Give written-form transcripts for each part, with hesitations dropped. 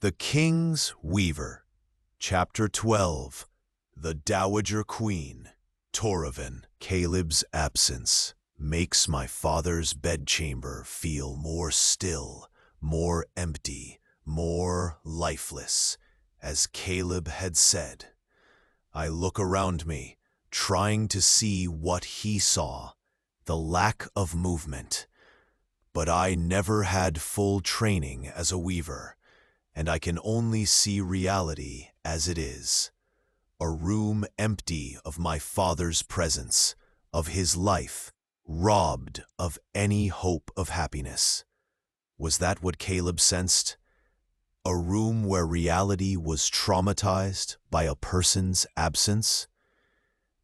The King's Weaver, Chapter 12, The Dowager Queen, Toravin. Caleb's absence makes my father's bedchamber feel more still, more empty, more lifeless, as Caleb had said. I look around me, trying to see what he saw, the lack of movement. But I never had full training as a weaver, and I can only see reality as it is. A room empty of my father's presence, of his life, robbed of any hope of happiness. Was that what Caleb sensed? A room where reality was traumatized by a person's absence?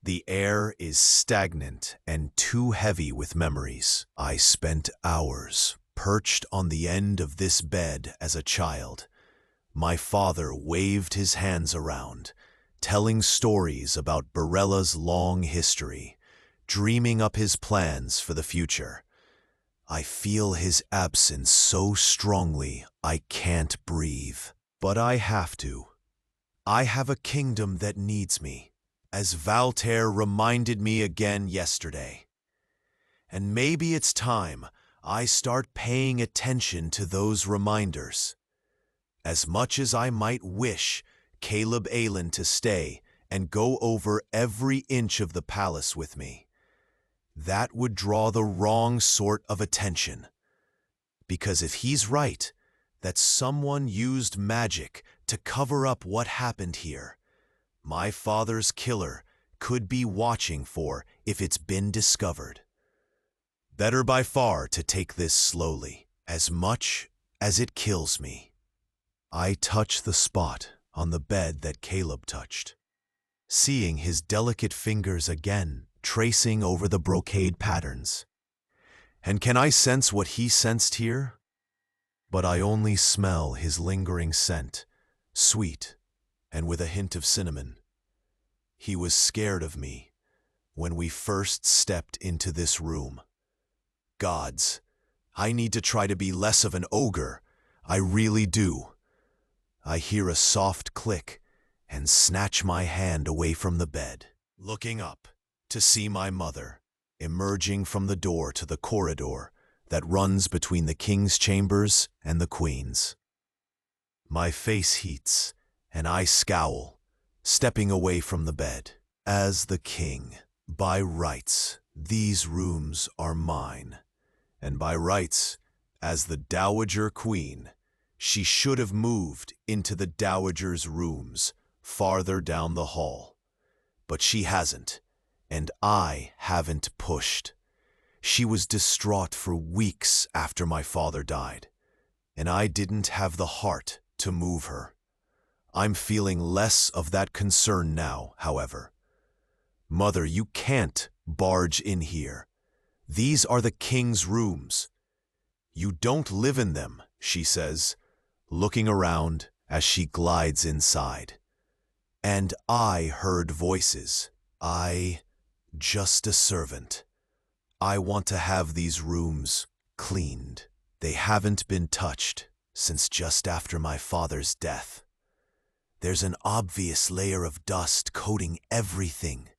The air is stagnant and too heavy with memories. I spent hours perched on the end of this bed as a child. My father waved his hands around, telling stories about Barella's long history, dreaming up his plans for the future. I feel his absence so strongly I can't breathe. But I have to. I have a kingdom that needs me, as Valtaire reminded me again yesterday. And maybe it's time I start paying attention to those reminders. As much as I might wish Caleb Aylin to stay and go over every inch of the palace with me, that would draw the wrong sort of attention. Because if he's right, that someone used magic to cover up what happened here, my father's killer could be watching for if it's been discovered. Better by far to take this slowly, as much as it kills me. I touch the spot on the bed that Caleb touched, seeing his delicate fingers again tracing over the brocade patterns. And can I sense what he sensed here? But I only smell his lingering scent, sweet and with a hint of cinnamon. He was scared of me when we first stepped into this room. Gods, I need to try to be less of an ogre. I really do. I hear a soft click and snatch my hand away from the bed, looking up to see my mother emerging from the door to the corridor that runs between the king's chambers and the queen's. My face heats and I scowl, stepping away from the bed. As the king, by rights, these rooms are mine, and by rights, as the Dowager Queen, she should have moved into the Dowager's rooms farther down the hall. But she hasn't, and I haven't pushed. She was distraught for weeks after my father died, and I didn't have the heart to move her. I'm feeling less of that concern now, however. Mother, you can't barge in here. These are the king's rooms. You don't live in them, she says, looking around as she glides inside. And I heard voices. Just a servant. I want to have these rooms cleaned. They haven't been touched since just after my father's death. There's an obvious layer of dust coating everything.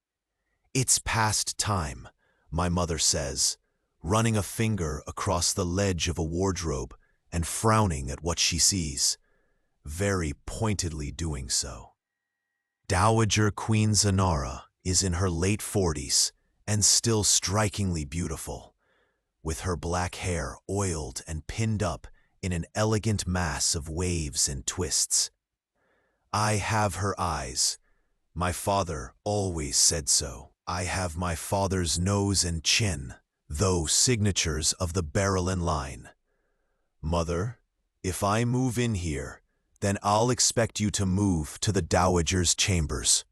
It's past time, my mother says, running a finger across the ledge of a wardrobe and frowning at what she sees, very pointedly doing so. Dowager Queen Zanara is in her late 40s and still strikingly beautiful, with her black hair oiled and pinned up in an elegant mass of waves and twists. I have her eyes. My father always said so. I have my father's nose and chin, though signatures of the Barrelin line. Mother, if I move in here, then I'll expect you to move to the Dowager's chambers.